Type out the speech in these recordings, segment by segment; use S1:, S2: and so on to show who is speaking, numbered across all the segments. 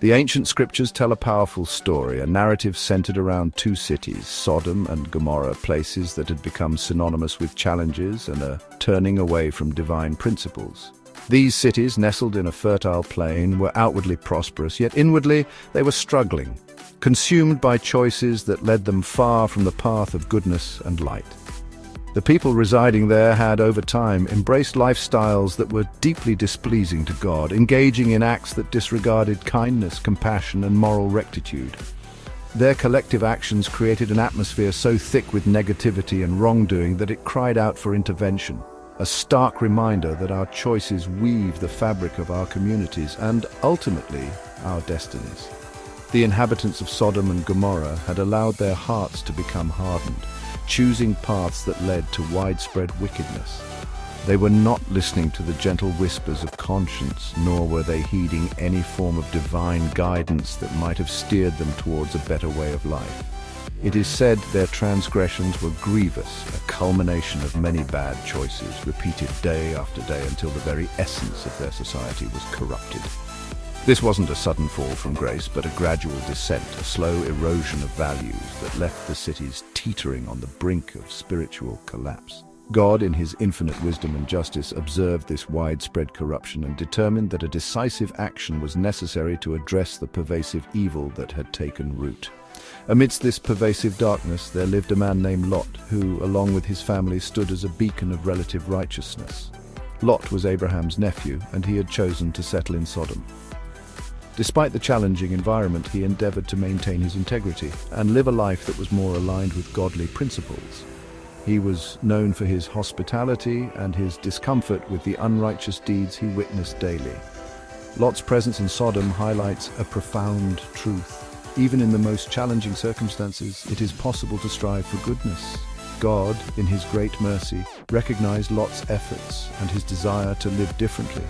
S1: The ancient scriptures tell a powerful story, a narrative centered around two cities, Sodom and Gomorrah, places that had become synonymous with challenges and a turning away from divine principles. These cities, nestled in a fertile plain, were outwardly prosperous, yet inwardly they were struggling, consumed by choices that led them far from the path of goodness and light. The people residing there had, over time, embraced lifestyles that were deeply displeasing to God, engaging in acts that disregarded kindness, compassion, and moral rectitude. Their collective actions created an atmosphere so thick with negativity and wrongdoing that it cried out for intervention, a stark reminder that our choices weave the fabric of our communities and, ultimately, our destinies. The inhabitants of Sodom and Gomorrah had allowed their hearts to become hardened, choosing paths that led to widespread wickedness. They were not listening to the gentle whispers of conscience, nor were they heeding any form of divine guidance that might have steered them towards a better way of life. It is said their transgressions were grievous, a culmination of many bad choices, repeated day after day until the very essence of their society was corrupted. This wasn't a sudden fall from grace, but a gradual descent, a slow erosion of values that left the cities teetering on the brink of spiritual collapse. God, in his infinite wisdom and justice, observed this widespread corruption and determined that a decisive action was necessary to address the pervasive evil that had taken root. Amidst this pervasive darkness, there lived a man named Lot, who, along with his family, stood as a beacon of relative righteousness. Lot was Abraham's nephew, and he had chosen to settle in Sodom. Despite the challenging environment, he endeavored to maintain his integrity and live a life that was more aligned with godly principles. He was known for his hospitality and his discomfort with the unrighteous deeds he witnessed daily. Lot's presence in Sodom highlights a profound truth. Even in the most challenging circumstances, it is possible to strive for goodness. God, in his great mercy, recognized Lot's efforts and his desire to live differently,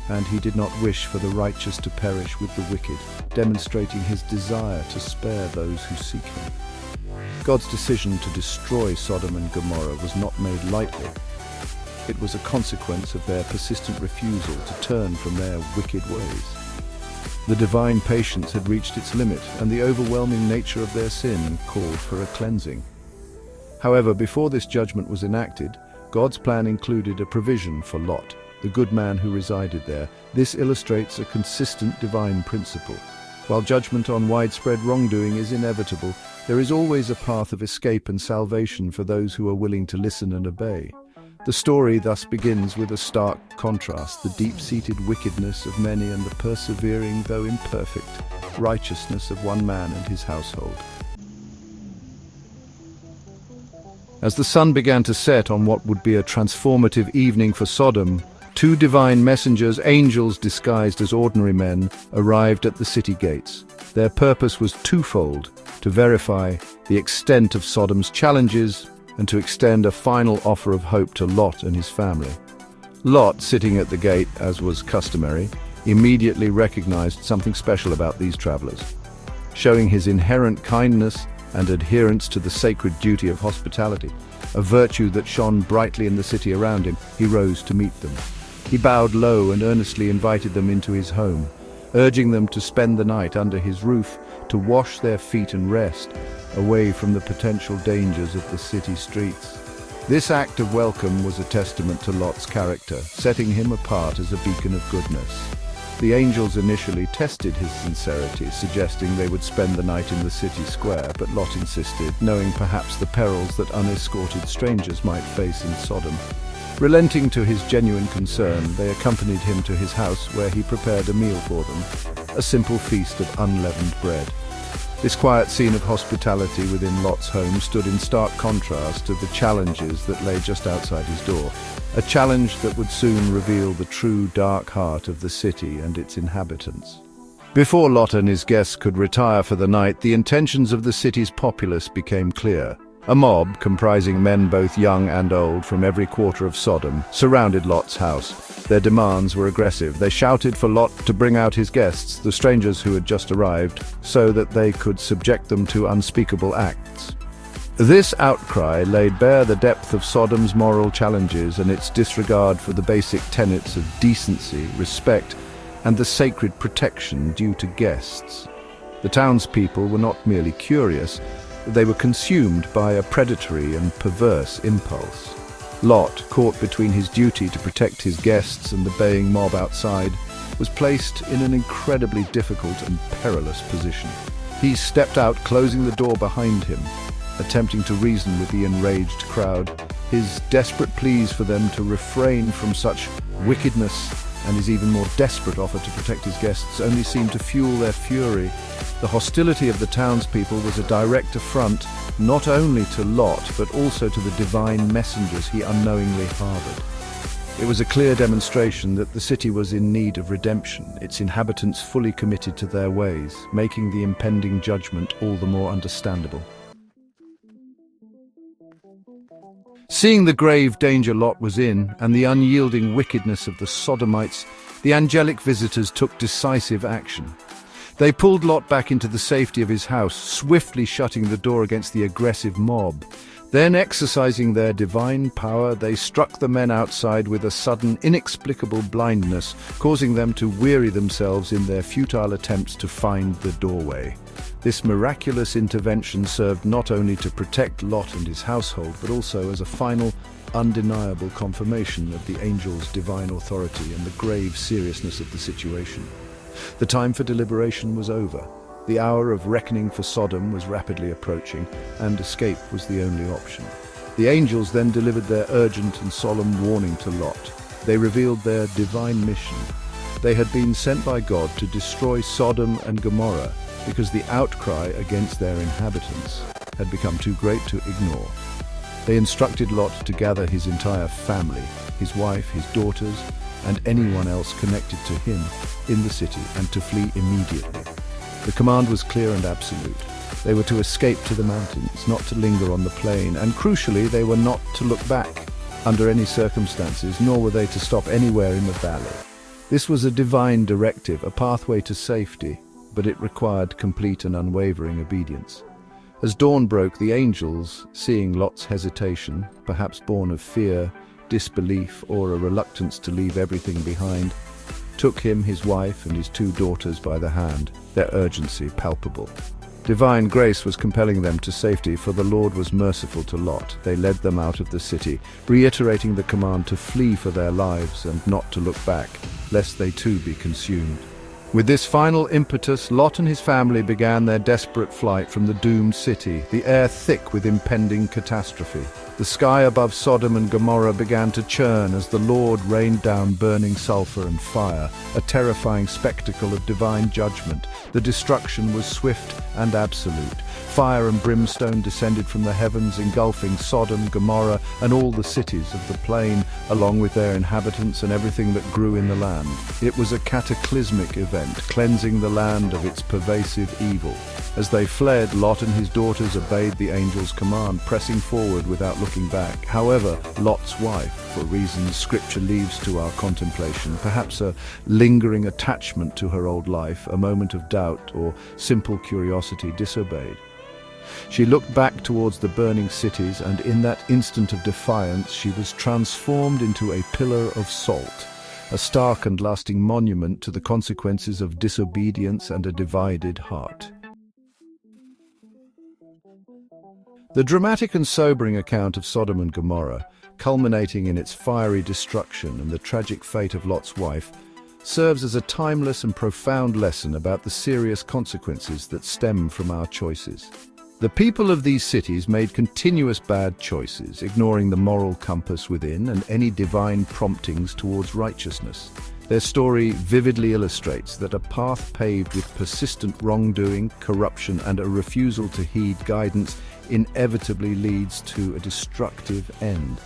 S1: and he did not wish for the righteous to perish with the wicked, demonstrating his desire to spare those who seek him. God's decision to destroy Sodom and Gomorrah was not made lightly. It was a consequence of their persistent refusal to turn from their wicked ways. The divine patience had reached its limit, and the overwhelming nature of their sin called for a cleansing. However, before this judgment was enacted, God's plan included a provision for Lot, the good man who resided there. This illustrates a consistent divine principle. While judgment on widespread wrongdoing is inevitable, there is always a path of escape and salvation for those who are willing to listen and obey. The story thus begins with a stark contrast: the deep-seated wickedness of many and the persevering, though imperfect, righteousness of one man and his household. As the sun began to set on what would be a transformative evening for Sodom, two divine messengers, angels disguised as ordinary men, arrived at the city gates. Their purpose was twofold: to verify the extent of Sodom's challenges and to extend a final offer of hope to Lot and his family. Lot, sitting at the gate, as was customary, immediately recognized something special about these travelers. Showing his inherent kindness and adherence to the sacred duty of hospitality, a virtue that shone brightly in the city around him, he rose to meet them. He bowed low and earnestly invited them into his home, urging them to spend the night under his roof, to wash their feet and rest, away from the potential dangers of the city streets. This act of welcome was a testament to Lot's character, setting him apart as a beacon of goodness. The angels initially tested his sincerity, suggesting they would spend the night in the city square, but Lot insisted, knowing perhaps the perils that unescorted strangers might face in Sodom. Relenting to his genuine concern, they accompanied him to his house, where he prepared a meal for them, a simple feast of unleavened bread. This quiet scene of hospitality within Lot's home stood in stark contrast to the challenges that lay just outside his door, a challenge that would soon reveal the true dark heart of the city and its inhabitants. Before Lot and his guests could retire for the night, the intentions of the city's populace became clear. A mob, comprising men both young and old from every quarter of Sodom, surrounded Lot's house. Their demands were aggressive. They shouted for Lot to bring out his guests, the strangers who had just arrived, so that they could subject them to unspeakable acts. This outcry laid bare the depth of Sodom's moral challenges and its disregard for the basic tenets of decency, respect, and the sacred protection due to guests. The townspeople were not merely curious, they were consumed by a predatory and perverse impulse. Lot, caught between his duty to protect his guests and the baying mob outside, was placed in an incredibly difficult and perilous position. He stepped out, closing the door behind him, attempting to reason with the enraged crowd. His desperate pleas for them to refrain from such wickedness and his even more desperate offer to protect his guests only seemed to fuel their fury. The hostility of the townspeople was a direct affront not only to Lot but also to the divine messengers he unknowingly harbored. It was a clear demonstration that the city was in need of redemption, its inhabitants fully committed to their ways, making the impending judgment all the more understandable. Seeing the grave danger Lot was in, and the unyielding wickedness of the Sodomites, the angelic visitors took decisive action. They pulled Lot back into the safety of his house, swiftly shutting the door against the aggressive mob. Then, exercising their divine power, they struck the men outside with a sudden, inexplicable blindness, causing them to weary themselves in their futile attempts to find the doorway. This miraculous intervention served not only to protect Lot and his household, but also as a final, undeniable confirmation of the angel's divine authority and the grave seriousness of the situation. The time for deliberation was over. The hour of reckoning for Sodom was rapidly approaching, and escape was the only option. The angels then delivered their urgent and solemn warning to Lot. They revealed their divine mission. They had been sent by God to destroy Sodom and Gomorrah because the outcry against their inhabitants had become too great to ignore. They instructed Lot to gather his entire family, his wife, his daughters, and anyone else connected to him in the city, and to flee immediately. The command was clear and absolute. They were to escape to the mountains, not to linger on the plain, and crucially, they were not to look back under any circumstances, nor were they to stop anywhere in the valley. This was a divine directive, a pathway to safety, but it required complete and unwavering obedience. As dawn broke, the angels, seeing Lot's hesitation, perhaps born of fear, disbelief, or a reluctance to leave everything behind, took him, his wife, and his 2 daughters by the hand, their urgency palpable. Divine grace was compelling them to safety, for the Lord was merciful to Lot. They led them out of the city, reiterating the command to flee for their lives and not to look back, lest they too be consumed. With this final impetus, Lot and his family began their desperate flight from the doomed city, the air thick with impending catastrophe. The sky above Sodom and Gomorrah began to churn as the Lord rained down burning sulfur and fire, a terrifying spectacle of divine judgment. The destruction was swift and absolute. Fire and brimstone descended from the heavens, engulfing Sodom, Gomorrah, and all the cities of the plain, along with their inhabitants and everything that grew in the land. It was a cataclysmic event, cleansing the land of its pervasive evil. As they fled, Lot and his daughters obeyed the angel's command, pressing forward without looking back. However, Lot's wife, for reasons Scripture leaves to our contemplation, perhaps a lingering attachment to her old life, a moment of doubt, or simple curiosity, disobeyed. She looked back towards the burning cities, and in that instant of defiance she was transformed into a pillar of salt, a stark and lasting monument to the consequences of disobedience and a divided heart. The dramatic and sobering account of Sodom and Gomorrah, culminating in its fiery destruction and the tragic fate of Lot's wife, serves as a timeless and profound lesson about the serious consequences that stem from our choices. The people of these cities made continuous bad choices, ignoring the moral compass within and any divine promptings towards righteousness. Their story vividly illustrates that a path paved with persistent wrongdoing, corruption, and a refusal to heed guidance inevitably leads to a destructive end.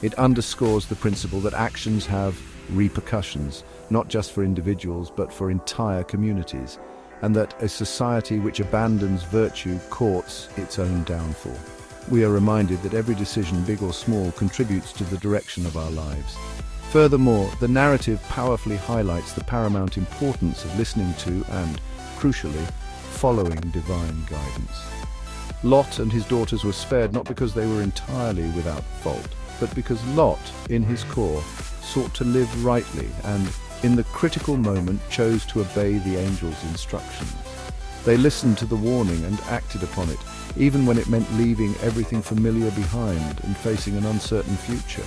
S1: It underscores the principle that actions have repercussions, not just for individuals but for entire communities, and that a society which abandons virtue courts its own downfall. We are reminded that every decision, big or small, contributes to the direction of our lives. Furthermore, the narrative powerfully highlights the paramount importance of listening to and, crucially, following divine guidance. Lot and his daughters were spared not because they were entirely without fault, but because Lot, in his core, sought to live rightly and in the critical moment, chose to obey the angel's instructions. They listened to the warning and acted upon it, even when it meant leaving everything familiar behind and facing an uncertain future.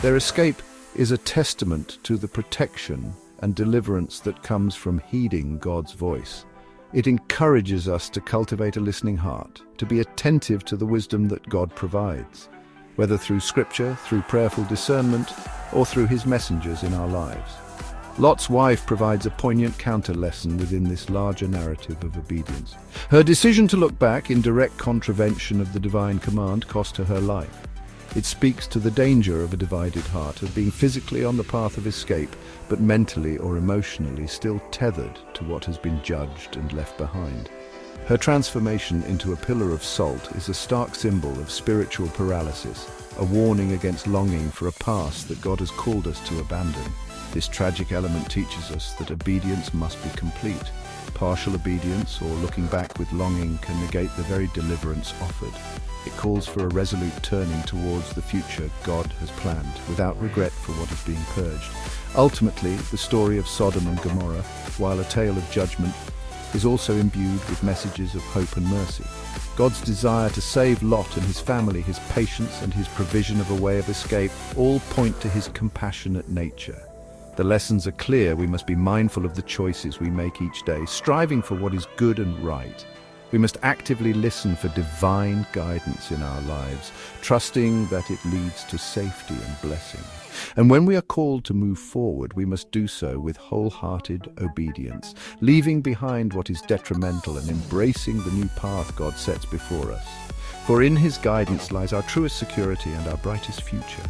S1: Their escape is a testament to the protection and deliverance that comes from heeding God's voice. It encourages us to cultivate a listening heart, to be attentive to the wisdom that God provides, whether through scripture, through prayerful discernment, or through his messengers in our lives. Lot's wife provides a poignant counter-lesson within this larger narrative of obedience. Her decision to look back in direct contravention of the divine command cost her life. It speaks to the danger of a divided heart, of being physically on the path of escape, but mentally or emotionally still tethered to what has been judged and left behind. Her transformation into a pillar of salt is a stark symbol of spiritual paralysis, a warning against longing for a past that God has called us to abandon. This tragic element teaches us that obedience must be complete. Partial obedience, or looking back with longing, can negate the very deliverance offered. It calls for a resolute turning towards the future God has planned, without regret for what is being purged. Ultimately, the story of Sodom and Gomorrah, while a tale of judgment, is also imbued with messages of hope and mercy. God's desire to save Lot and his family, his patience and his provision of a way of escape, all point to his compassionate nature. The lessons are clear. We must be mindful of the choices we make each day, striving for what is good and right. We must actively listen for divine guidance in our lives, trusting that it leads to safety and blessing. And when we are called to move forward, we must do so with wholehearted obedience, leaving behind what is detrimental and embracing the new path God sets before us. For in his guidance lies our truest security and our brightest future.